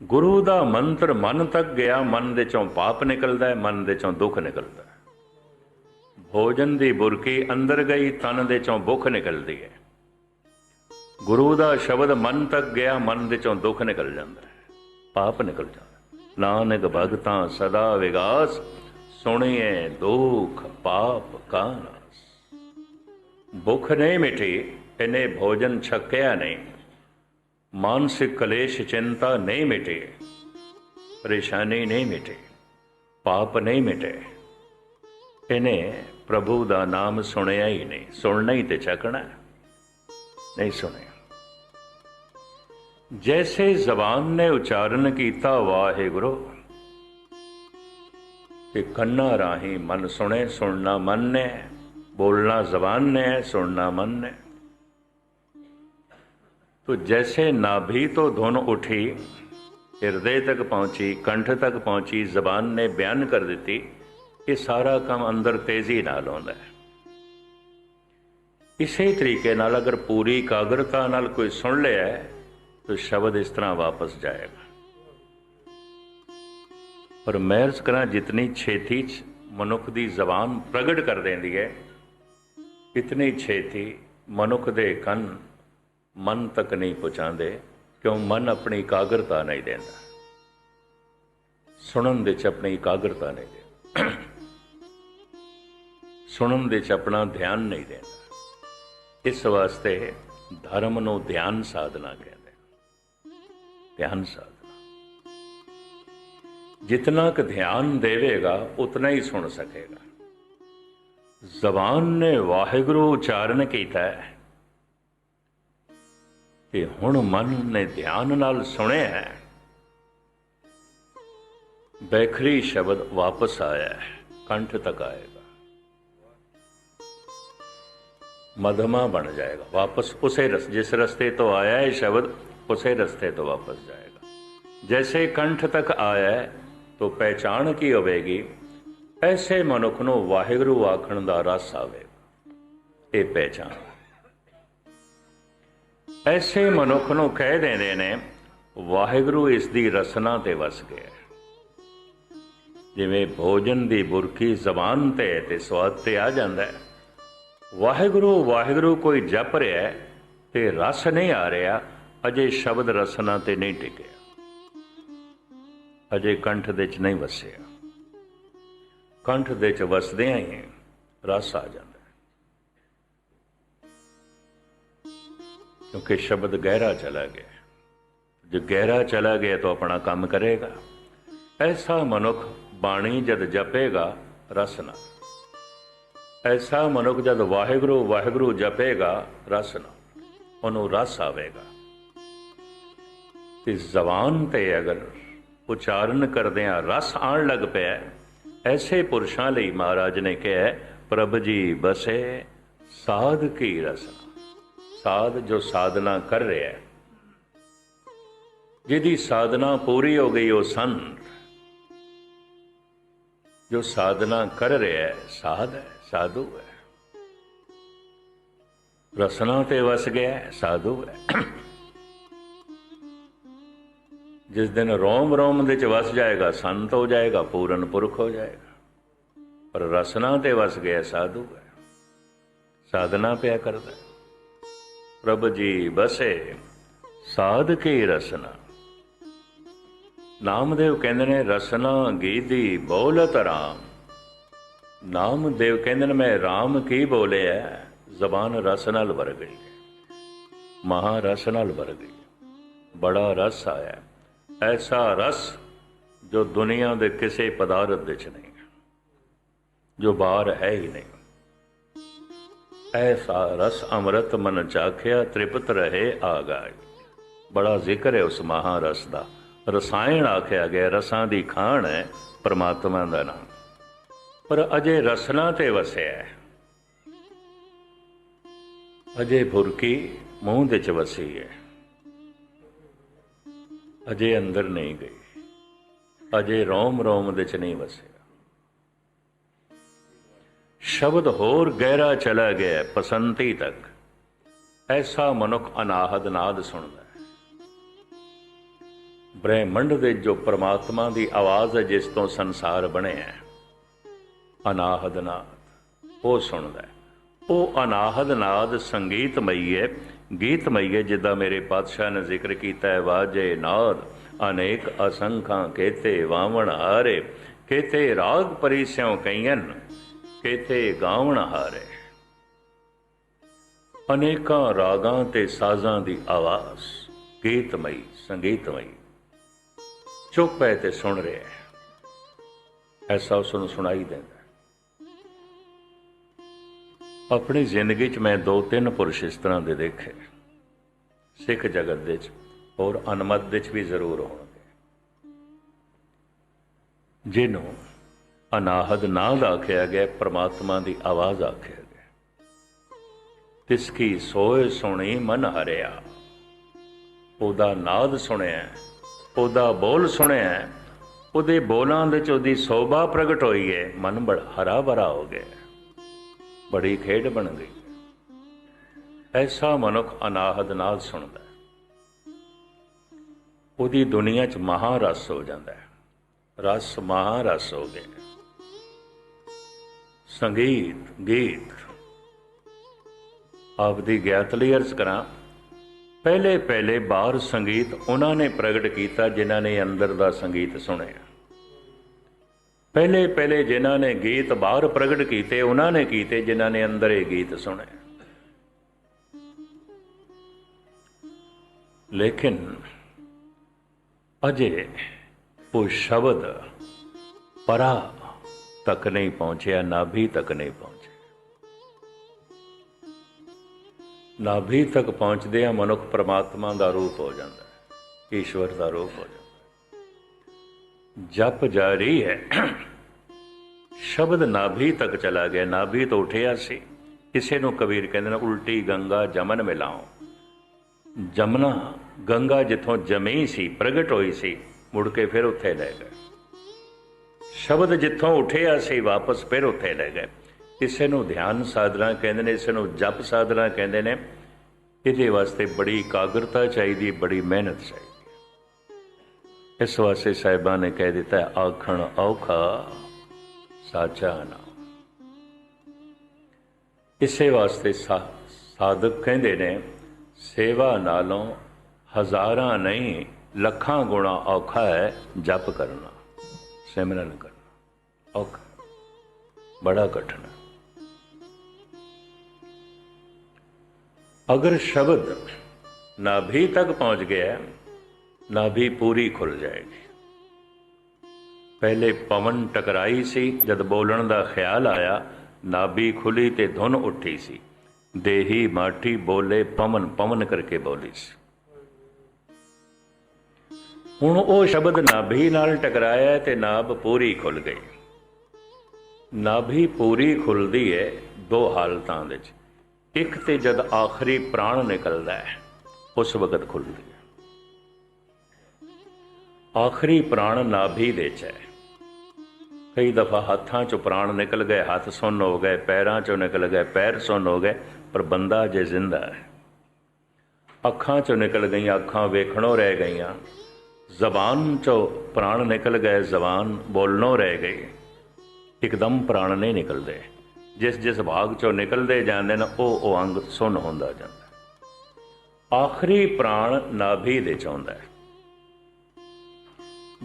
गुरु दा मंत्र मन तक गया, मन दे चों पाप निकलदा है, मन दे चों दुख निकलदा है। भोजन दी बुरकी अंदर गई, तन दे चों भुख निकलदी है। गुरु दा शब्द मन तक गया, मन दे चों दुख निकल जांदा है, पाप निकल जांदा। नानक भगतां सदा विगास, सुनिए दुख पाप का नास। भुख नहीं मिटी, इन्हें भोजन छक्या नहीं, मानसिक कलेश चिंता नहीं मिटे, परेशानी नहीं मिटे, पाप नहीं मिटे, इन्हें प्रभु दा नाम सुनिया ही नहीं। सुनना ही ते चकना नहीं सुनिया। जैसे जबान ने उच्चारण किया वाहिगुरु, कि कन्ना राही मन सुने, सुनना मन ने, बोलना जबान ने, सुनना मन ने। तो जैसे नाभि तो धुन उठी, हृदय तक पहुंची, कंठ तक पहुंची, जबान ने बयान कर दी, ये सारा काम अंदर तेजी नाल होंदा है। इसी तरीके नाल अगर पूरी एकाग्रता नाल कोई सुन लिया है तो शब्द इस तरह वापस जाएगा। पर मैं अर्ज करा, जितनी छेती मनुख की जबान प्रगट कर देंदी है, इतनी छेती मनुख दे कन मन तक नहीं पहुँचाते, क्यों? मन अपनी एकाग्रता नहीं देता, सुनन दे च अपनी एकाग्रता नहीं देता, सुनन दे च अपना ध्यान नहीं देता। इस वास्ते धर्म नूं ध्यान साधना कहते हैं। ध्यान साधना, जितना क ध्यान देवेगा उतना ही सुन सकेगा। जबान ने वाहिगुरु उच्चारण किया है कि हुण मन ने ध्यान नाल सुने है, बैखरी शब्द वापस आया है, कंठ तक आएगा, मधमा बन जाएगा, वापस उसे जिस रास्ते तो आया है शब्द, उसे रास्ते तो वापस जाएगा। जैसे कंठ तक आया है तो पहचान की होवेगी, ऐसे मनुख नूं वाहिगुरु आखण दा रस आवेगा। ये पहचान ऐसे मनुख नूं कह देंदे ने वाहिगुरु इस दी रसना ते वस गया। जिवें भोजन दी बुरकी जबान ते स्वाद ते आ जांदा है। वाहिगुरु वाहिगुरु कोई जप रहा है ते रस नहीं आ रहा, अजे शब्द रसना ते नहीं टिकिया, अजे कंठ दे च नहीं वसिया। कंठ दे च वसदियां ही रस आ जाता, क्योंकि शब्द गहरा चला गया। जो गहरा चला गया तो अपना काम करेगा। ऐसा मनुख बाणी जद जपेगा रस ना, ऐसा मनुख जद वाहिगुरु वाहिगुरु जपेगा रस ना, उन्होंने रस आवेगा। इस जबान ते अगर उच्चारण करदियां रस आन लग पिया, ऐसे पुरुषों लिए महाराज ने कहा, प्रभ जी बसे साध की रसना। साध जो साधना कर रहा है, जिहदी साधना पूरी हो गई, वो संत। जो साधना कर रहा है साध है, साधु है, रसना ते वस गया है, साधु है। जिस दिन रोम रोम दे च वस जाएगा संत हो जाएगा, पूरन पुरख हो जाएगा। पर रसना ते वस गया साधु है, साधना पिया करता है। प्रभ जी बसे साध की रसना। नामदेव कहते ने रसना गीदी बोलत राम। नामदेव कहते ने मैं राम की बोले है, जबान रस नाल भर गई, महारस नाल भर गई। बड़ा रस आया, ऐसा रस जो दुनिया के किसी पदार्थ विच नहीं, जो बाहर है ही नहीं। ऐसा रस अमृत मन चाख्या, तृप्त रहे आगाई। बड़ा जिक्र है उस महारस का। रसायन आख्या गया, रसां दी खाण है परमात्मा का नाम। पर अजे रसना ते वसिया है, अजे भुरकी मूँह दे च वसी है, अजे अंदर नहीं गई, अजे रोम रोम दे च नहीं वसिया। शब्द होर गहरा चला गया पसंती तक। ऐसा मनुख अनाहद नाद सुनता है। ਬ੍ਰਹਿਮੰਡ ਦੇ ਜੋ ਪਰਮਾਤਮਾ ਦੀ ਆਵਾਜ਼ ਹੈ, ਜਿਸ ਤੋਂ ਸੰਸਾਰ ਬਣਿਆ, ਅਨਾਹਦ ਨਾਦ ਉਹ ਸੁਣਦਾ ਹੈ। ਉਹ ਅਨਾਹਦ ਨਾਦ ਸੰਗੀਤਮਈ ਹੈ, ਗੀਤਮਈ ਹੈ। ਜਿੱਦਾਂ ਮੇਰੇ ਪਾਤਸ਼ਾਹ ਨੇ ਜ਼ਿਕਰ ਕੀਤਾ ਹੈ, ਵਾਜੇ ਨਾਦ ਅਨੇਕ ਅਸੰਖਾਂ ਕੇਤੇ ਵਾਵਣ ਹਾਰੇ, ਕੇਤੇ ਰਾਗ ਪਰਿਸਿਉ ਕਈਨ, ਕੇਤੇ ਗਾਵਣ ਹਾਰੇ। ਅਨੇਕਾਂ ਰਾਗਾਂ ਤੇ ਸਾਜ਼ਾਂ ਦੀ ਆਵਾਜ਼, ਗੀਤਮਈ ਸੰਗੀਤਮਈ, ਚੁੱਪ ਹੈ ਤੇ ਸੁਣ ਰਿਹਾ ਹੈ, ਐਸਾ ਉਸ ਨੂੰ ਸੁਣਾਈ ਦਿੰਦਾ। ਆਪਣੀ ਜ਼ਿੰਦਗੀ 'ਚ ਮੈਂ 2-3 ਪੁਰਸ਼ ਇਸ ਤਰ੍ਹਾਂ ਦੇ ਦੇਖੇ, ਸਿੱਖ ਜਗਤ ਦੇ 'ਚ ਔਰ ਅਨਮਤ ਦੇ 'ਚ ਵੀ ਜ਼ਰੂਰ ਹੋਣਗੇ, ਜਿਹਨੂੰ ਅਨਾਹਦ ਨਾਦ ਆਖਿਆ ਗਿਆ, ਪਰਮਾਤਮਾ ਦੀ ਆਵਾਜ਼ ਆਖਿਆ ਗਿਆ। ਤਿਸ ਕੀ ਸੋਏ ਸੁਣੀ ਮਨ ਹਰਿਆ, ਉਹਦਾ ਨਾਦ ਸੁਣਿਆ, ਉਹਦਾ ਬੋਲ ਸੁਣਿਆ, ਉਹਦੇ ਬੋਲਾਂ ਦੇ 'ਚ ਉਹਦੀ ਸੋਭਾ ਪ੍ਰਗਟ ਹੋਈ ਹੈ, ਮਨ ਬੜਾ ਹਰਾ ਭਰਾ ਹੋ ਗਿਆ, ਬੜੀ ਖੇਡ ਬਣ ਗਈ। ਐਸਾ ਮਨੁੱਖ ਅਨਾਹਦ ਨਾਦ ਸੁਣਦਾ, ਉਹਦੀ ਦੁਨੀਆ 'ਚ ਮਹਾਰਸ ਹੋ ਜਾਂਦਾ ਹੈ, ਰਸ ਮਹਾਰਸ ਹੋ ਗਏ। ਸੰਗੀਤ ਗੀਤ ਆਪਦੀ ਗਿਆਤ ਲਈ ਅਰਜ਼ ਕਰਾਂ, ਪਹਿਲੇ ਪਹਿਲੇ ਬਾਹਰ ਸੰਗੀਤ ਉਹਨਾਂ ਨੇ ਪ੍ਰਗਟ ਕੀਤਾ ਜਿਨ੍ਹਾਂ ਨੇ ਅੰਦਰ ਦਾ ਸੰਗੀਤ ਸੁਣਿਆ। ਪਹਿਲੇ ਪਹਿਲੇ ਜਿਨ੍ਹਾਂ ਨੇ ਗੀਤ ਬਾਹਰ ਪ੍ਰਗਟ ਕੀਤੇ, ਉਹਨਾਂ ਨੇ ਕੀਤੇ ਜਿਨ੍ਹਾਂ ਨੇ ਅੰਦਰ ਇਹ ਗੀਤ ਸੁਣੇ। ਲੇਕਿਨ ਅਜੇ ਉਹ ਸ਼ਬਦ ਪਰਾ ਤੱਕ ਨਹੀਂ ਪਹੁੰਚਿਆ, ਨਾਭੀ ਤੱਕ ਨਹੀਂ ਪਹੁੰਚਿਆ। ਨਾਭੀ ਤੱਕ ਪਹੁੰਚਦੇ ਆ ਮਨੁੱਖ ਪਰਮਾਤਮਾ ਦਾ ਰੂਪ ਹੋ ਜਾਂਦਾ, ਈਸ਼ਵਰ ਦਾ ਰੂਪ ਹੋ ਜਾਂਦਾ। ਜਪ ਜਾਰੀ ਹੈ, ਸ਼ਬਦ ਨਾਭੀ ਤੱਕ ਚਲਾ ਗਿਆ, ਨਾਭੀ ਤੋਂ ਉੱਠਿਆ ਸੀ। ਕਿਸੇ ਨੂੰ ਕਬੀਰ ਕਹਿੰਦੇ ਨੇ ਉਲਟੀ ਗੰਗਾ ਜਮਨ ਮਿਲਾਓ। ਜਮਨਾ ਗੰਗਾ ਜਿੱਥੋਂ ਜਮੀ ਸੀ, ਪ੍ਰਗਟ ਹੋਈ ਸੀ, ਮੁੜ ਕੇ ਫਿਰ ਉੱਥੇ ਲੈ ਗਏ। ਸ਼ਬਦ ਜਿੱਥੋਂ ਉੱਠਿਆ ਸੀ ਵਾਪਸ ਫਿਰ ਉੱਥੇ ਲੈ ਗਏ। ਕਿਸੇ ਨੂੰ ਧਿਆਨ ਸਾਧਨਾ ਕਹਿੰਦੇ ਨੇ, ਇਸ ਨੂੰ ਜਪ ਸਾਧਨਾ ਕਹਿੰਦੇ ਨੇ। ਇਹਦੇ ਵਾਸਤੇ ਬੜੀ ਇਕਾਗਰਤਾ ਚਾਹੀਦੀ, ਬੜੀ ਮਿਹਨਤ ਚਾਹੀਦੀ। ਇਸ ਵਾਸਤੇ ਸਾਹਿਬਾਂ ਨੇ ਕਹਿ ਦਿੱਤਾ, ਆਖਣ ਔਖਾ ਸਾਚਾ ਨਾਮ। ਇਸੇ ਵਾਸਤੇ ਸਾਧਕ ਕਹਿੰਦੇ ਨੇ, ਸੇਵਾ ਨਾਲੋਂ ਹਜ਼ਾਰਾਂ ਨਹੀਂ ਲੱਖਾਂ ਗੁਣਾ ਔਖਾ ਹੈ ਜਪ ਕਰਨਾ, ਸਿਮਰਨ ਕਰਨਾ ਔਖਾ, ਬੜਾ ਕਠਿਨ ਹੈ। ਅਗਰ ਸ਼ਬਦ ਨਾਭੀ ਤੱਕ ਪਹੁੰਚ ਗਿਆ, ਨਾਭੀ ਪੂਰੀ ਖੁੱਲ ਜਾਏਗੀ। ਪਹਿਲੇ ਪਵਨ ਟਕਰਾਈ ਸੀ, ਜਦ ਬੋਲਣ ਦਾ ਖਿਆਲ ਆਇਆ, ਨਾਭੀ ਖੁੱਲੀ ਤੇ ਧੁਨ ਉੱਠੀ ਸੀ। ਦੇਹੀ ਮਾਠੀ ਬੋਲੇ ਪਵਨ, ਪਵਨ ਕਰਕੇ ਬੋਲੀ ਸੀ। ਹੁਣ ਉਹ ਸ਼ਬਦ ਨਾਭੀ ਨਾਲ ਟਕਰਾਇਆ ਤੇ ਨਾਭ ਪੂਰੀ ਖੁੱਲ ਗਈ। ਨਾਭੀ ਪੂਰੀ ਖੁੱਲਦੀ ਹੈ ਦੋ ਹਾਲਤਾਂ ਵਿੱਚ। ਇੱਕ ਤੇ ਜਦ ਆਖਰੀ ਪ੍ਰਾਣ ਨਿਕਲਦਾ ਹੈ, ਉਸ ਵਕਤ ਖੁੱਲਦੀ ਹੈ। ਆਖਰੀ ਪ੍ਰਾਣ ਨਾਭੀ ਦੇ 'ਚ ਹੈ। ਕਈ ਦਫਾ ਹੱਥਾਂ 'ਚੋਂ ਪ੍ਰਾਣ ਨਿਕਲ ਗਏ, ਹੱਥ ਸੁੰਨ ਹੋ ਗਏ, ਪੈਰਾਂ 'ਚੋਂ ਨਿਕਲ ਗਏ, ਪੈਰ ਸੁੰਨ ਹੋ ਗਏ, ਪਰ ਬੰਦਾ ਅਜੇ ਜ਼ਿੰਦਾ ਹੈ। ਅੱਖਾਂ 'ਚੋਂ ਨਿਕਲ ਗਈਆਂ, ਅੱਖਾਂ ਵੇਖਣੋਂ ਰਹਿ ਗਈਆਂ। ਜ਼ਬਾਨ 'ਚੋਂ ਪ੍ਰਾਣ ਨਿਕਲ ਗਏ, ਜ਼ਬਾਨ ਬੋਲਣੋਂ ਰਹਿ ਗਈ। ਇੱਕਦਮ ਪ੍ਰਾਣ ਨਹੀਂ ਨਿਕਲਦੇ। ਜਿਸ ਜਿਸ ਭਾਗ 'ਚੋਂ ਨਿਕਲਦੇ ਜਾਂਦੇ ਨੇ, ਉਹ ਅੰਗ ਸੁੰਨ ਹੁੰਦਾ ਜਾਂਦਾ। ਆਖਰੀ ਪ੍ਰਾਣ ਨਾਭੀ ਦੇ 'ਚ ਆਉਂਦਾ ਹੈ।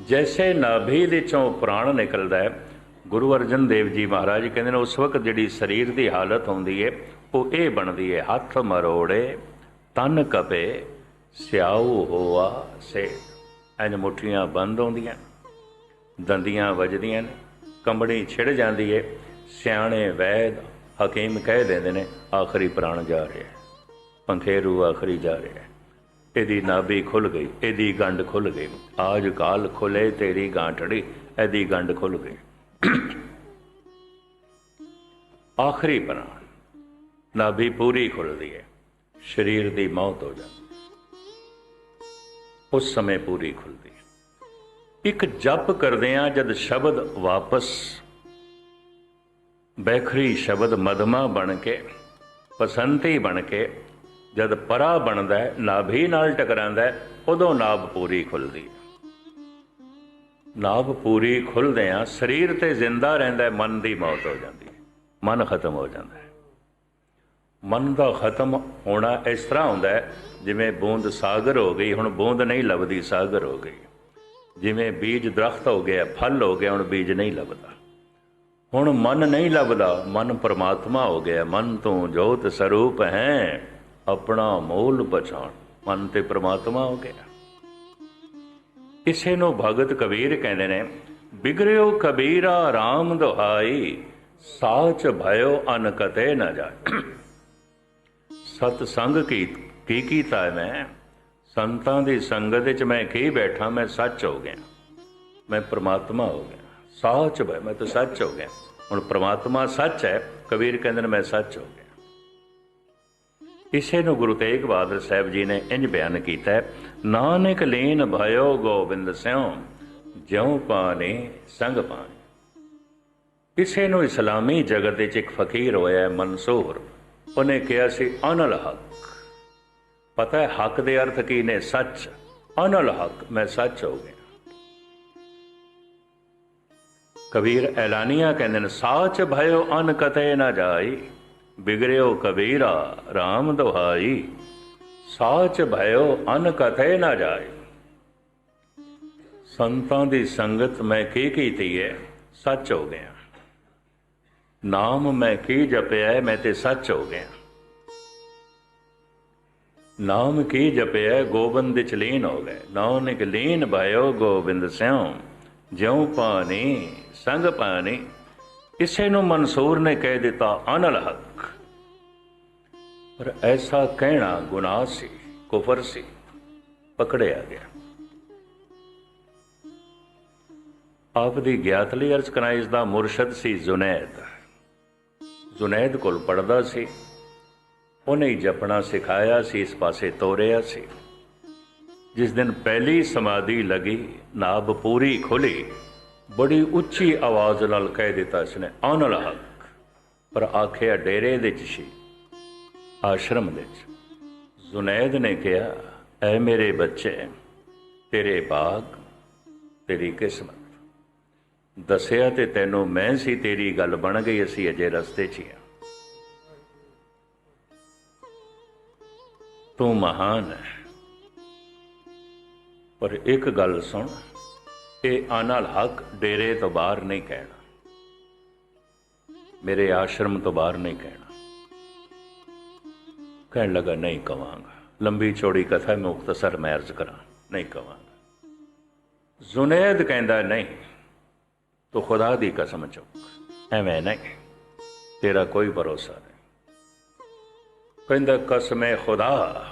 ਜੈਸੇ ਨਾਭੀ ਦੇ 'ਚੋਂ ਪ੍ਰਾਣ ਨਿਕਲਦਾ ਹੈ, ਗੁਰੂ ਅਰਜਨ ਦੇਵ ਜੀ ਮਹਾਰਾਜ ਕਹਿੰਦੇ ਨੇ, ਉਸ ਵਕਤ ਜਿਹੜੀ ਸਰੀਰ ਦੀ ਹਾਲਤ ਹੁੰਦੀ ਹੈ ਉਹ ਇਹ ਬਣਦੀ ਹੈ, ਹੱਥ ਮਰੋੜੇ ਤਨ ਕਪੇ ਸਿਆਊ ਹੋਆ ਸੇ। ਇੰਝ ਮੁੱਠੀਆਂ ਬੰਦ ਹੁੰਦੀਆਂ, ਦੰਦੀਆਂ ਵੱਜਦੀਆਂ ਨੇ, ਕੰਬਣੀ ਛਿੜ ਜਾਂਦੀ ਹੈ। ਸਿਆਣੇ ਵੈਦ ਹਕੀਮ ਕਹਿ ਦਿੰਦੇ ਨੇ, ਆਖਰੀ ਪ੍ਰਾਣ ਜਾ ਰਿਹਾ, ਪੰਖੇਰੂ ਆਖਰੀ ਜਾ ਰਿਹਾ। ਇਹਦੀ ਨਾਭੀ ਖੁੱਲ ਗਈ, ਇਹਦੀ ਗੰਢ ਖੁੱਲ ਗਈ। ਆਜ ਕਾਲ ਖੁੱਲੇ ਤੇਰੀ ਗਾਂਠੜੀ, ਇਹਦੀ ਗੰਢ ਖੁੱਲ ਗਈ। ਆਖਰੀ ਪ੍ਰਾਣ, ਨਾਭੀ ਪੂਰੀ ਖੁੱਲਦੀ ਹੈ, ਸਰੀਰ ਦੀ ਮੌਤ ਹੋ ਜਾਂਦੀ, ਉਸ ਸਮੇਂ ਪੂਰੀ ਖੁੱਲਦੀ। ਇੱਕ ਜਪ ਕਰਦੇ ਹਾਂ, ਜਦ ਸ਼ਬਦ ਵਾਪਸ ਬੈਖਰੀ ਸ਼ਬਦ ਮਧਮਾ ਬਣ ਕੇ, ਪਸੰਤੀ ਬਣ ਕੇ ਜਦ ਪਰਾ ਬਣਦਾ ਹੈ, ਨਾਭੀ ਨਾਲ ਟਕਰਾਂਦਾ ਹੈ, ਉਦੋਂ ਨਾਭ ਪੂਰੀ ਖੁੱਲਦੀ ਹੈ। ਨਾਭ ਪੂਰੀ ਖੁੱਲ੍ਹਦਿਆਂ ਸਰੀਰ ਤੇ ਜ਼ਿੰਦਾ ਰਹਿੰਦਾ, ਮਨ ਦੀ ਮੌਤ ਹੋ ਜਾਂਦੀ ਹੈ, ਮਨ ਖਤਮ ਹੋ ਜਾਂਦਾ ਹੈ। ਮਨ ਦਾ ਖਤਮ ਹੋਣਾ ਇਸ ਤਰ੍ਹਾਂ ਹੁੰਦਾ ਹੈ ਜਿਵੇਂ ਬੂੰਦ ਸਾਗਰ ਹੋ ਗਈ, ਹੁਣ ਬੂੰਦ ਨਹੀਂ ਲੱਭਦੀ, ਸਾਗਰ ਹੋ ਗਈ। ਜਿਵੇਂ ਬੀਜ ਦਰਖਤ ਹੋ ਗਿਆ, ਫਲ ਹੋ ਗਿਆ, ਹੁਣ ਬੀਜ ਨਹੀਂ ਲੱਭਦਾ। ਹੁਣ ਮਨ ਨਹੀਂ ਲੱਭਦਾ, ਮਨ ਪਰਮਾਤਮਾ ਹੋ ਗਿਆ। ਮਨ ਤੋਂ ਜੋਤ ਸਰੂਪ ਹੈ, ਆਪਣਾ ਮੂਲ ਪਛਾਣ। ਮਨ ਤੇ ਪਰਮਾਤਮਾ ਹੋ ਗਿਆ। ਇਸੇ ਨੂੰ ਭਗਤ ਕਬੀਰ ਕਹਿੰਦੇ ਨੇ, ਬਿਗੜਿਓ ਕਬੀਰਾ ਰਾਮ ਦੁਹਾਈ, ਸਾਚ ਭਇਓ ਅਨ ਕਤੇ ਨਾ ਜਾਏ। ਸਤ ਸੰਗ ਕੀ ਕੀਤਾ ਮੈਂ, ਸੰਤਾਂ ਦੀ ਸੰਗਤ ਵਿੱਚ ਮੈਂ ਕੀ ਬੈਠਾ, ਮੈਂ ਸੱਚ ਹੋ ਗਿਆ, ਮੈਂ ਪ੍ਰਮਾਤਮਾ ਹੋ ਗਿਆ। ਸਾਚ ਭਇ, ਮੈਂ ਤਾਂ ਸੱਚ ਹੋ ਗਿਆ। ਹੁਣ ਪ੍ਰਮਾਤਮਾ ਸੱਚ ਹੈ, ਕਬੀਰ ਕਹਿੰਦੇ ਨੇ ਮੈਂ ਸੱਚ ਹੋ ਗਿਆ। ਇਸੇ ਨੂੰ ਗੁਰੂ ਤੇਗ ਬਹਾਦਰ ਸਾਹਿਬ ਜੀ ਨੇ ਇੰਝ ਬਿਆਨ ਕੀਤਾ ਹੈ, ਨਾਨਕ ਲੀਨ ਭਇਓ ਗੋਬਿੰਦ ਸਿਉ, ਜਿਉ ਪਾਣੀ ਸੰਗ ਪਾਣੀ। ਇਸੇ ਨੂੰ ਇਸਲਾਮੀ ਜਗਤ ਵਿੱਚ ਇੱਕ ਫਕੀਰ ਹੋਇਆ ਮਨਸੂਰ, ਉਹਨੇ ਕਿਹਾ ਸੀ ਅਨਲ ਹੱਕ। ਪਤਾ ਹੈ ਹੱਕ ਦੇ ਅਰਥ ਕੀ ਨੇ? ਸੱਚ। ਅਨਲ ਹੱਕ, ਮੈਂ ਸੱਚ ਹੋ ਗਿਆ। ਕਬੀਰ ਐਲਾਨੀਆਂ ਕਹਿੰਦੇ ਨੇ, ਸਾਚ ਭਇਓ ਅਨ ਕਤੇ ਨਾ ਜਾਈ, ਬਿਗੜਿਓ ਕਬੀਰਾ ਰਾਮ ਦੁਹਾਈ, ਸਾਚ ਭਇਓ ਅਨ ਕਤੇ ਨਾ ਜਾਏ। ਸੰਤਾਂ ਦੀ ਸੰਗਤ ਮੈਂ ਕੀ ਕੀਤੀ ਹੈ? ਸੱਚ ਹੋ ਗਿਆ। ਨਾਮ ਮੈਂ ਕੀ ਜਪਿਆ, ਮੈਂ ਤੇ ਸੱਚ ਹੋ ਗਿਆ। ਨਾਮ ਕੀ ਜਪਿਆ, ਗੋਬਿੰਦ ਵਿੱਚ ਲੀਨ ਹੋ ਗਏ। ਨਾਨਕ ਲੀਨ ਭਇਓ ਗੋਬਿੰਦ ਸਿਉ, ਜਿਉ ਪਾਣੀ ਸੰਗ ਪਾਣੀ। ਇਸੇ ਨੂੰ ਮਨਸੂਰ ਨੇ ਕਹਿ ਦਿੱਤਾ ਅਨਲ ਹੱਕ। ਪਰ ਐਸਾ ਕਹਿਣਾ ਗੁਨਾਹ ਸੀ, ਕੁਫਰ ਸੀ, ਪਕੜਿਆ ਗਿਆ। ਆਪ ਦੀ ਗਿਆਤ ਲਈ ਅਰਜ਼ ਕਰਾਂ, ਇਸ ਦਾ ਮੁਰਸ਼ਦ ਸੀ ਜ਼ੁਨੈਦ। ਜ਼ੁਨੈਦ ਕੋਲ ਪੜ੍ਹਦਾ ਸੀ, ਉਹਨੇ ਹੀ ਜਪਣਾ ਸਿਖਾਇਆ ਸੀ, ਇਸ ਪਾਸੇ ਤੋਰਿਆ ਸੀ। ਜਿਸ ਦਿਨ ਪਹਿਲੀ ਸਮਾਧੀ ਲੱਗੀ, ਨਾਭ ਪੂਰੀ ਖੁੱਲੀ, ਬੜੀ ਉੱਚੀ ਆਵਾਜ਼ ਨਾਲ ਕਹਿ ਦਿੱਤਾ ਇਸਨੇ ਅਨਲ ਹੱਕ। ਪਰ ਆਖਿਆ ਡੇਰੇ ਦੇ ਵਿੱਚ ਸੀ, ਆਸ਼ਰਮ ਦੇ ਵਿੱਚ। ਜ਼ੁਨੈਦ ਨੇ ਕਿਹਾ, ਐ ਮੇਰੇ ਬੱਚੇ, ਤੇਰੇ ਬਾਗ, ਤੇਰੀ ਕਿਸਮਤ। ਦੱਸਿਆ ਤੇ ਤੈਨੂੰ ਮੈਂ ਸੀ, ਤੇਰੀ ਗੱਲ ਬਣ ਗਈ, ਅਸੀਂ ਅਜੇ ਰਸਤੇ 'ਚ ਹੀ ਹਾਂ। ਤੂੰ ਮਹਾਨ ਹੈ, ਪਰ ਇੱਕ ਗੱਲ ਸੁਣ, ਇਹ ਅਨਲ ਹੱਕ ਡੇਰੇ ਤੋਂ ਬਾਹਰ ਨਹੀਂ ਕਹਿਣਾ, ਮੇਰੇ ਆਸ਼ਰਮ ਤੋਂ ਬਾਹਰ ਨਹੀਂ ਕਹਿਣਾ। ਕਹਿਣ ਲੱਗਾ, ਨਹੀਂ ਕਵਾਂਗਾ। ਲੰਬੀ ਚੌੜੀ ਕਥਾ ਮੈਂ ਮੁਖਤਸਰ ਮੈਂ ਅਰਜ਼ ਕਰਾਂ, ਨਹੀਂ ਕਵਾਂਗਾ। ਜ਼ੁਨੈਦ ਕਹਿੰਦਾ, ਨਹੀਂ, ਤੂੰ ਖੁਦਾ ਦੀ ਕਸਮ ਚੁੱਕ, ਐਵੇਂ ਨਹੀਂ, ਤੇਰਾ ਕੋਈ ਭਰੋਸਾ ਨਹੀਂ। ਕਹਿੰਦਾ, ਕਸਮੇ ਖੁਦਾ,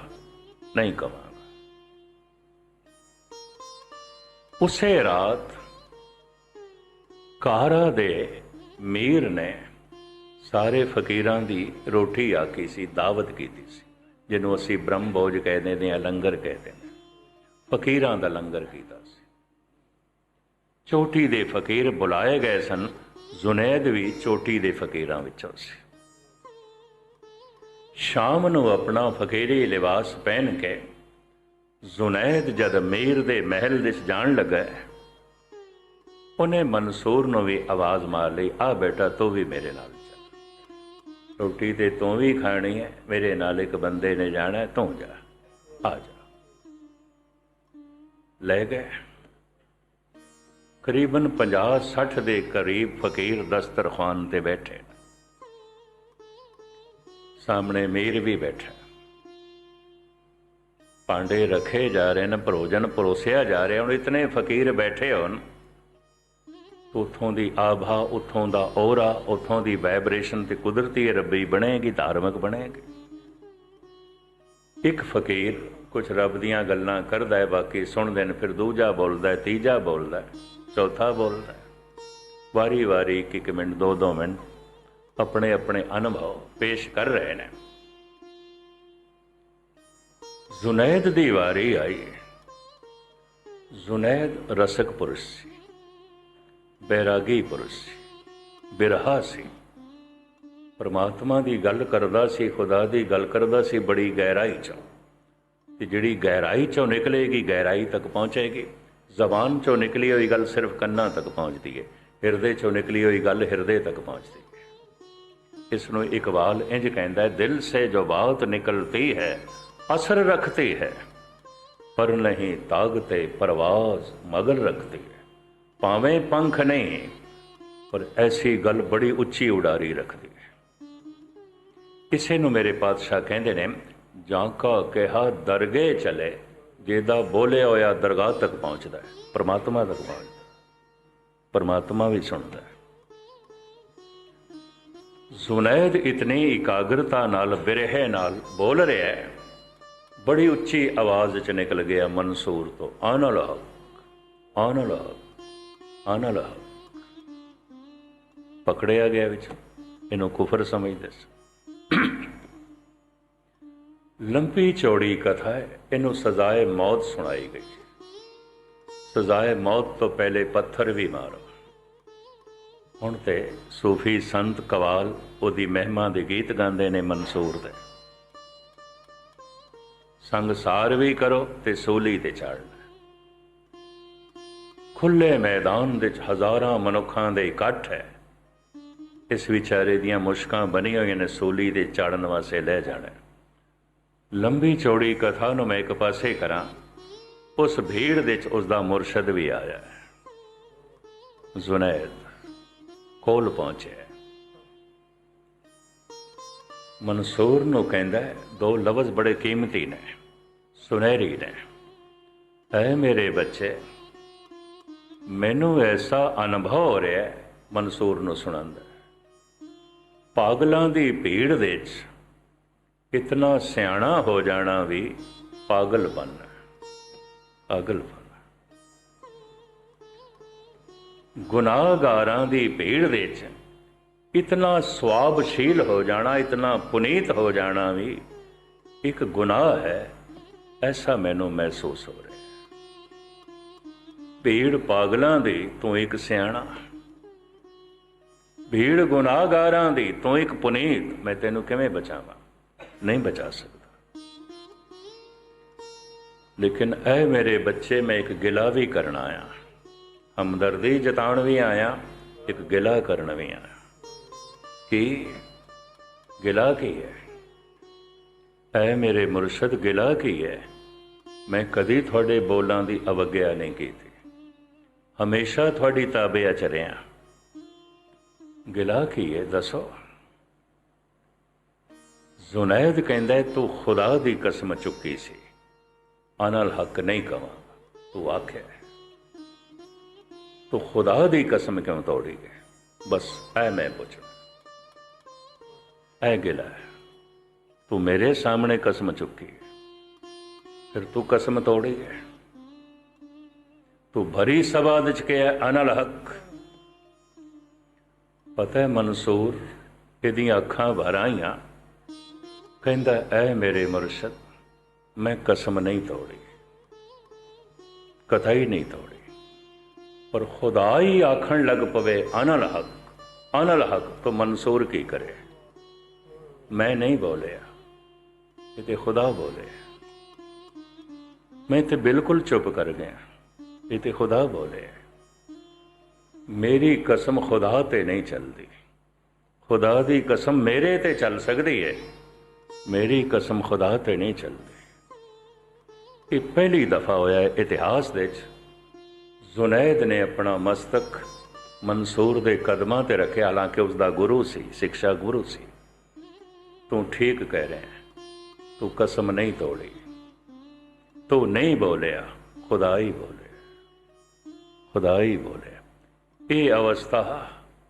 ਨਹੀਂ ਕਵਾਂਗਾ। ਉਸੇ ਰਾਤ ਕਾਰਾ ਦੇ ਮੀਰ ਨੇ ਸਾਰੇ ਫਕੀਰਾਂ ਦੀ ਰੋਟੀ ਆਖੀ ਸੀ, ਦਾਵਤ ਕੀਤੀ ਸੀ, ਜਿਹਨੂੰ ਅਸੀਂ ਬ੍ਰਹਮ ਭੋਜ ਕਹਿੰਦੇ ਹਾਂ, ਲੰਗਰ ਕਹਿੰਦੇ ਨੇ। ਫਕੀਰਾਂ ਦਾ ਲੰਗਰ ਕੀਤਾ ਸੀ। ਚੋਟੀ ਦੇ ਫਕੀਰ ਬੁਲਾਏ ਗਏ ਸਨ। ਜ਼ੁਨੈਦ ਵੀ ਚੋਟੀ ਦੇ ਫਕੀਰਾਂ ਵਿੱਚੋਂ ਸੀ। ਸ਼ਾਮ ਨੂੰ ਆਪਣਾ ਫਕੀਰੀ ਲਿਬਾਸ ਪਹਿਨ ਕੇ ਜ਼ੁਨੈਦ ਜਦ ਮੀਰ ਦੇ ਮਹਿਲ ਵਿੱਚ ਜਾਣ ਲੱਗਾ, ਉਹਨੇ ਮਨਸੂਰ ਨੂੰ ਵੀ ਆਵਾਜ਼ ਮਾਰ ਲਈ, ਆ ਬੇਟਾ ਤੂੰ ਵੀ ਮੇਰੇ ਨਾਲ ਚੱਲ, ਰੋਟੀ ਤੇ ਤੂੰ ਵੀ ਖਾਣੀ ਹੈ, ਮੇਰੇ ਨਾਲ ਇੱਕ ਬੰਦੇ ਨੇ ਜਾਣਾ, ਤੂੰ ਜਾ, ਆ ਜਾ। ਲੈ ਗਏ। ਕਰੀਬਨ 50-60 ਦੇ ਕਰੀਬ ਫਕੀਰ ਦਸਤਰਖਾਨ ਤੇ ਬੈਠੇ, ਸਾਹਮਣੇ ਮੀਰ ਵੀ ਬੈਠਾ। ਭਾਂਡੇ ਰੱਖੇ ਜਾ ਰਹੇ ਨੇ, ਭੋਜਨ ਪਰੋਸਿਆ ਜਾ ਰਿਹਾ। ਹੁਣ ਇਤਨੇ ਫਕੀਰ ਬੈਠੇ ਹੋਣ, ਉੱਥੋਂ ਦੀ ਆਭਾ, ਉੱਥੋਂ ਦਾ ਔਰਾ, ਉੱਥੋਂ ਦੀ ਵਾਈਬ੍ਰੇਸ਼ਨ ਤੇ ਕੁਦਰਤੀ ਰੱਬੀ ਬਣੇਗੀ, ਧਾਰਮਿਕ ਬਣੇਗੀ। ਇੱਕ ਫਕੀਰ ਕੁਛ ਰੱਬ ਦੀਆਂ ਗੱਲਾਂ ਕਰਦਾ ਹੈ, ਬਾਕੀ ਸੁਣਦੇ ਨੇ, ਫਿਰ ਦੂਜਾ ਬੋਲਦਾ ਹੈ, ਤੀਜਾ ਬੋਲਦਾ ਹੈ, ਚੌਥਾ ਬੋਲਦਾ ਹੈ। ਵਾਰੀ ਵਾਰੀ 1 ਮਿੰਟ 2 ਮਿੰਟ ਆਪਣੇ ਆਪਣੇ ਅਨੁਭਵ ਪੇਸ਼ ਕਰ ਰਹੇ ਨੇ। ਜ਼ੁਨੈਦ ਦੀ ਵਾਰੀ ਆਈ। ਜ਼ੁਨੈਦ ਰਸਕ ਪੁਰਸ਼ ਸੀ, ਬੈਰਾਗੀ ਪੁਰਸ਼ ਸੀ, ਬਿਰਹਾ ਸੀ, ਪਰਮਾਤਮਾ ਦੀ ਗੱਲ ਕਰਦਾ ਸੀ, ਖੁਦਾ ਦੀ ਗੱਲ ਕਰਦਾ ਸੀ, ਬੜੀ ਗਹਿਰਾਈ 'ਚੋਂ। ਤੇ ਜਿਹੜੀ ਗਹਿਰਾਈ 'ਚੋਂ ਨਿਕਲੇਗੀ, ਗਹਿਰਾਈ ਤੱਕ ਪਹੁੰਚੇਗੀ। ਜ਼ਬਾਨ ਚੋਂ ਨਿਕਲੀ ਹੋਈ ਗੱਲ ਸਿਰਫ ਕੰਨਾਂ ਤੱਕ ਪਹੁੰਚਦੀ ਹੈ, ਹਿਰਦੇ ਚੋਂ ਨਿਕਲੀ ਹੋਈ ਗੱਲ ਹਿਰਦੇ ਤੱਕ ਪਹੁੰਚਦੀ ਹੈ। ਇਸ ਨੂੰ ਇਕਬਾਲ ਇੰਜ ਕਹਿੰਦਾ ਹੈ, ਦਿਲ ਸੇ ਜੋ ਬਾਤ ਨਿਕਲਤੀ ਹੈ ਅਸਰ ਰੱਖਤੀ ਹੈ, ਪਰ ਨਹੀਂ ਤਾਗਤੇ ਪਰਵਾਜ਼ ਮਗਰ ਰੱਖਤੀ ਹੈ। ਭਾਵੇਂ ਪੰਖ ਨਹੀਂ ਪਰ ਐਸੀ ਗੱਲ ਬੜੀ ਉੱਚੀ ਉਡਾਰੀ ਰੱਖਦੀ ਹੈ। ਇਸੇ ਨੂੰ ਮੇਰੇ ਪਾਤਸ਼ਾਹ ਕਹਿੰਦੇ ਨੇ, ਜਾਂ ਕਾ ਕਿਹਾ ਦਰਗੇ ਚਲੇ, ਜਿਹਦਾ ਬੋਲਿਆ ਹੋਇਆ ਦਰਗਾਹ ਤੱਕ ਪਹੁੰਚਦਾ ਹੈ, ਪਰਮਾਤਮਾ ਤੱਕ ਪਹੁੰਚਦਾ, ਪਰਮਾਤਮਾ ਵੀ ਸੁਣਦਾ ਹੈ। ਜ਼ੁਨੈਦ ਇਤਨੀ ਇਕਾਗਰਤਾ ਨਾਲ ਬਿਰਹੇ ਨਾਲ ਬੋਲ ਰਿਹਾ ਹੈ, ਬੜੀ ਉੱਚੀ ਆਵਾਜ਼ 'ਚ ਨਿਕਲ ਗਿਆ ਮਨਸੂਰ ਤੋਂ, ਆਨਲ ਹਕ, ਆਨਲ ਹਕ, ਆਨਲ ਹਕ। ਪਕੜਿਆ ਗਿਆ ਵਿੱਚ, ਇਹਨੂੰ ਕੁਫਰ ਸਮਝਦੇ ਸੀ। ਲੰਬੀ ਚੌੜੀ ਕਥਾ ਹੈ, ਇਹਨੂੰ ਸਜ਼ਾਏ ਮੌਤ ਸੁਣਾਈ ਗਈ। ਸਜ਼ਾਏ ਮੌਤ ਤੋਂ ਪਹਿਲੇ ਪੱਥਰ ਵੀ ਮਾਰੋ। ਹੁਣ ਤੇ ਸੂਫੀ ਸੰਤ ਕਵਾਲ ਉਹਦੀ ਮਹਿਮਾ ਦੇ ਗੀਤ ਗਾਉਂਦੇ ਨੇ ਮਨਸੂਰ ਦੇ, ਸੰਗਸਾਰ ਵੀ ਕਰੋ ਤੇ ਸੂਲੀ ਤੇ ਚੜ੍ਹਨਾ। ਖੁੱਲੇ ਮੈਦਾਨ ਵਿੱਚ ਹਜ਼ਾਰਾਂ ਮਨੁੱਖਾਂ ਦੇ ਇਕੱਠ ਹੈ, ਇਸ ਵਿਚਾਰੇ ਦੀਆਂ ਮੁਸ਼ਕਾਂ ਬਣੀਆਂ ਹੋਈਆਂ ਨੇ ਸੂਲੀ ਤੇ ਚਾੜਨ ਵਾਸਤੇ ਲੈ ਜਾਣਾ। ਲੰਬੀ ਚੌੜੀ ਕਥਾ ਨੂੰ ਮੈਂ ਇੱਕ ਪਾਸੇ ਕਰਾਂ, ਉਸ ਭੀੜ ਵਿੱਚ ਉਸ ਦਾ ਮੁਰਸ਼ਦ ਵੀ ਆਇਆ ਹੈ। ਜ਼ੁਨੈਦ ਕੋਲ ਪਹੁੰਚਿਆ, ਮਨਸੂਰ ਨੂੰ ਕਹਿੰਦਾ ਹੈ, ਦੋ ਲਫ਼ਜ਼ ਬੜੇ ਕੀਮਤੀ ਨੇ, ਸੁਨਹਿਰੀ ਨੇ, ਐ ਮੇਰੇ ਬੱਚੇ, ਮੈਨੂੰ ਐਸਾ ਅਨੁਭਵ ਹੋ ਰਿਹਾ ਹੈ, ਮਨਸੂਰ ਨੂੰ ਸੁਣਾਉਂਦਾ, ਪਾਗਲਾਂ ਦੀ ਭੀੜ ਵਿੱਚ ਇਤਨਾ ਸਿਆਣਾ ਹੋ ਜਾਣਾ ਵੀ ਪਾਗਲ ਬਣਨਾ, ਪਾਗਲ ਬਣਨਾ। ਗੁਨਾਹਗਾਰਾਂ ਦੀ ਭੀੜ ਵਿੱਚ ਇਤਨਾ ਸਵਾਬਸ਼ੀਲ ਹੋ ਜਾਣਾ, ਇਤਨਾ ਪੁਨੀਤ ਹੋ ਜਾਣਾ ਵੀ ਇੱਕ ਗੁਨਾਹ ਹੈ, ਐਸਾ ਮੈਨੂੰ ਮਹਿਸੂਸ ਹੋ ਰਿਹਾ। ਭੀੜ ਪਾਗਲਾਂ ਦੀ, ਤੂੰ ਇੱਕ ਸਿਆਣਾ, ਭੀੜ ਗੁਨਾਹਗਾਰਾਂ ਦੀ, ਤੂੰ ਇੱਕ ਪੁਨੀਤ, ਮੈਂ ਤੈਨੂੰ ਕਿਵੇਂ ਬਚਾਵਾਂ? ਨਹੀਂ ਬਚਾ ਸਕਦਾ। ਲੇਕਿਨ ਐ ਮੇਰੇ ਬੱਚੇ, ਮੈਂ ਇੱਕ ਗਿਲਾ ਵੀ ਕਰਨ ਆਇਆ, ਹਮਦਰਦੀ ਜਤਾਉਣ ਵੀ ਆਇਆ, ਇੱਕ ਗਿਲਾ ਕਰਨ ਵੀ ਆਇਆ। ਕੀ ਗਿਲਾ ਕੀ ਹੈ? ਐ ਮੇਰੇ ਮੁਰਸ਼ਦ, ਗਿਲਾ ਕੀ ਹੈ? ਮੈਂ ਕਦੀ ਤੁਹਾਡੇ ਬੋਲਾਂ ਦੀ ਅਵੱਗਿਆ ਨਹੀਂ ਕੀਤੀ, ਹਮੇਸ਼ਾ ਤੁਹਾਡੀ ਤਾਬਿਆ ਚ ਰਿਹਾ। ਗਿਲਾ ਕੀ ਹੈ ਦੱਸੋ? ਜ਼ੁਨੈਦ ਕਹਿੰਦਾ, ਤੂੰ ਖੁਦਾ ਦੀ ਕਸਮ ਚੁੱਕੀ ਸੀ, ਅਨਲ ਹੱਕ ਨਹੀਂ ਕਵਾਂਗਾ। ਤੂੰ ਆਖਿਆ, ਤੂੰ ਖੁਦਾ ਦੀ ਕਸਮ ਕਿਉਂ ਤੋੜੀ ਹੈ? ਬਸ ਐ ਮੈਂ ਪੁੱਛਣਾ, ਐ ਗਿਲਾ ਹੈ। ਤੂੰ ਮੇਰੇ ਸਾਹਮਣੇ ਕਸਮ ਚੁੱਕੀ ਹੈ, ਫਿਰ ਤੂੰ ਕਸਮ ਤੋੜੀ ਹੈ। ਤੂੰ ਭਰੀ ਸਭਾ ਵਿੱਚ ਕਿਹਾ ਅਨਲ ਹੱਕ। ਪਤਾ ਹੈ ਮਨਸੂਰ, ਇਹਦੀਆਂ ਅੱਖਾਂ ਭਰ ਆਈਆਂ, ਕਹਿੰਦਾ, ਐ ਮੇਰੇ ਮੁਰਸ਼ਦ, ਮੈਂ ਕਸਮ ਨਹੀਂ ਤੋੜੀ, ਕਥਾ ਹੀ ਨਹੀਂ ਤੋੜੀ, ਪਰ ਖੁਦਾ ਹੀ ਆਖਣ ਲੱਗ ਪਵੇ ਅਨਲ ਹੱਕ, ਅਨਲ ਹੱਕ, ਤਾਂ ਮਨਸੂਰ ਕੀ ਕਰੇ? ਮੈਂ ਨਹੀਂ ਬੋਲਿਆ, ਇਹ ਤੇ ਖੁਦਾ ਬੋਲੇ। ਮੈਂ ਤੇ ਬਿਲਕੁਲ ਚੁੱਪ ਕਰ ਗਿਆ, ਇਹ ਤੇ ਖੁਦਾ ਬੋਲੇ। ਮੇਰੀ ਕਸਮ ਖੁਦਾ ਤੇ ਨਹੀਂ ਚੱਲਦੀ, ਖੁਦਾ ਦੀ ਕਸਮ ਮੇਰੇ ਤੇ ਚੱਲ ਸਕਦੀ ਹੈ, ਮੇਰੀ ਕਸਮ ਖੁਦਾ ਤੇ ਨਹੀਂ ਚੱਲਦੀ। ਇਹ ਪਹਿਲੀ ਦਫਾ ਹੋਇਆ ਹੈ ਇਤਿਹਾਸ ਵਿੱਚ, ਜ਼ੁਨੈਦ ਨੇ ਆਪਣਾ ਮਸਤਕ ਮਨਸੂਰ ਦੇ ਕਦਮਾਂ ਤੇ ਰੱਖਿਆ, ਹਾਲਾਂਕਿ ਉਸਦਾ ਗੁਰੂ ਸੀ, ਸਿੱਖਿਆ ਗੁਰੂ ਸੀ। ਤੂੰ ਠੀਕ ਕਹਿ ਰਿਹਾ, ਤੂੰ ਕਸਮ ਨਹੀਂ ਤੋੜੀ, ਤੂੰ ਨਹੀਂ ਬੋਲਿਆ, ਖੁਦਾ ਹੀ ਬੋਲੇ, ਖੁਦਾ ਹੀ ਬੋਲੇ। ਇਹ ਅਵਸਥਾ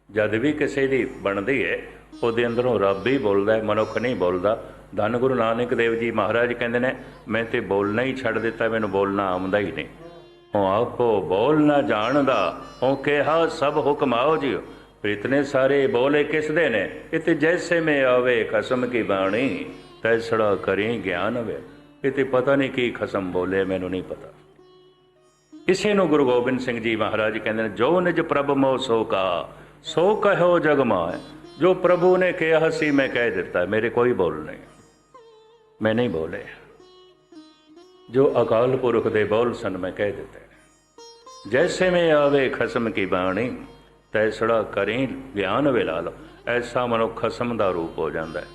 ਜਦ ਵੀ ਕਿਸੇ ਦੀ ਬਣਦੀ ਹੈ, ਉਹਦੇ ਅੰਦਰੋਂ ਰੱਬ ਹੀ ਬੋਲਦਾ ਹੈ, ਮਨੁੱਖ ਨਹੀਂ ਬੋਲਦਾ। ਧੰਨ ਗੁਰੂ ਨਾਨਕ ਦੇਵ ਜੀ ਮਹਾਰਾਜ ਕਹਿੰਦੇ ਨੇ, ਮੈਂ ਤੇ ਬੋਲਣਾ ਹੀ ਛੱਡ ਦਿੱਤਾ, ਮੈਨੂੰ ਬੋਲਣਾ ਆਉਂਦਾ ਹੀ ਨਹੀਂ। ਉਹ ਆਪੋ ਬੋਲ ਨਾ ਜਾਣਦਾ, ਉਹ ਕਿਹਾ ਸਭ ਹੁਕਮ ਆਓ ਜੀ। ਫਿਰ ਇਤਨੇ ਸਾਰੇ ਬੋਲੇ ਕਿਸ ਦੇ ਨੇ? ਇਹ ਤੇ ਜੈਸੇ ਮੈਂ ਆਵੇ ਖਸਮ ਕੀ ਬਾਣੀ, ਤੈਸੜਾ ਕਰੀ ਗਿਆਨ ਵੇ। ਇਹ ਤੇ ਪਤਾ ਨਹੀਂ ਕੀ ਖਸਮ ਬੋਲੇ, ਮੈਨੂੰ ਨਹੀਂ ਪਤਾ। ਇਸੇ ਨੂੰ ਗੁਰੂ ਗੋਬਿੰਦ ਸਿੰਘ ਜੀ ਮਹਾਰਾਜ ਕਹਿੰਦੇ ਨੇ, ਜੋ ਨਿਜ ਪ੍ਰਭ ਮੋਹ ਸੋ ਕਾ, ਸੋ ਕਹਿਓ ਜਗ ਮਾਇ। ਜੋ ਪ੍ਰਭੂ ਨੇ ਕਿਹਾ ਸੀ ਮੈਂ ਕਹਿ ਦਿੱਤਾ, ਮੇਰੇ ਕੋਈ ਬੋਲ ਨਹੀਂ, ਮੈਂ ਨਹੀਂ ਬੋਲੇ। ਜੋ ਅਕਾਲ ਪੁਰਖ ਦੇ ਬੋਲ ਸਨ ਮੈਂ ਕਹਿ ਦਿੱਤੇ। जैसे में आवे खसम की बाणी तैसड़ा करें ज्ञान विलाल। ऐसा मनुख खसम का रूप हो जाता है,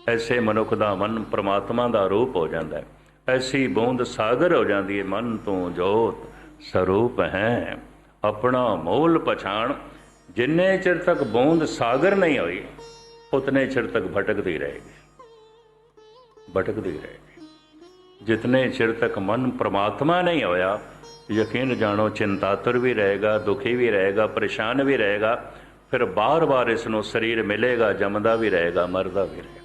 ऐसे मनुख का मन परमात्मा का रूप हो जाता है, ऐसी बूंद सागर हो जाती है। मन तू जोत स्वरूप है अपना मोल पछाण। जिन्ने चिर तक बूंद सागर नहीं हुई उतने चिर तक भटकती रहेगी, भटकती रहेगी। जितने चिर तक मन परमात्मा नहीं होया, यकीन जानो चिंतातुर भी रहेगा, दुखी भी रहेगा, परेशान भी रहेगा। फिर बार बार इसनों शरीर मिलेगा, जमदा भी रहेगा, मरदा भी रहेगा।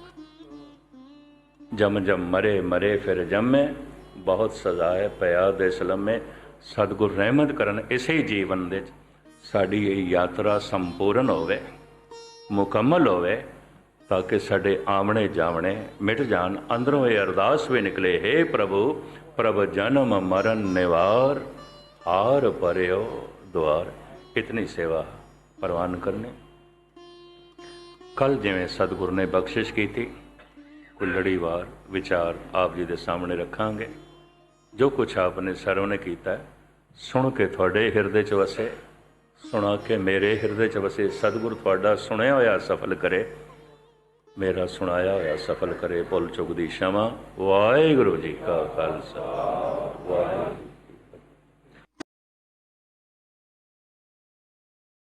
जम जम मरे मरे फिर जमे, बहुत सजा है पिया दे सलमे। सतगुर रहमत करन इसे जीवन दे साड़ी ये यात्रा संपूर्ण होवे, मुकम्मल होवे, ताकि साडे आमने जावने मिट जान। अंदरों ये अरदास भी निकले, हे प्रभु प्रभ जन्म मरण निवार, आर परयो द्वार। इतनी सेवा प्रवान करनी। कल जिवें सतगुर ने बख्शिश की थी, कोई लड़ीवार विचार आप जी के सामने रखांगे। जो कुछ आपने सरवण किया सुन के थोड़े हिरदे च वसे, सुना के मेरे हिरदे च वसे। सतगुर थोड़ा सुनिया होया सफल करे, मेरा सुनाया होया सफल करे। भुल चुक दी क्षमा। वाहिगुरू जी का खालसा, वाहिगुरू।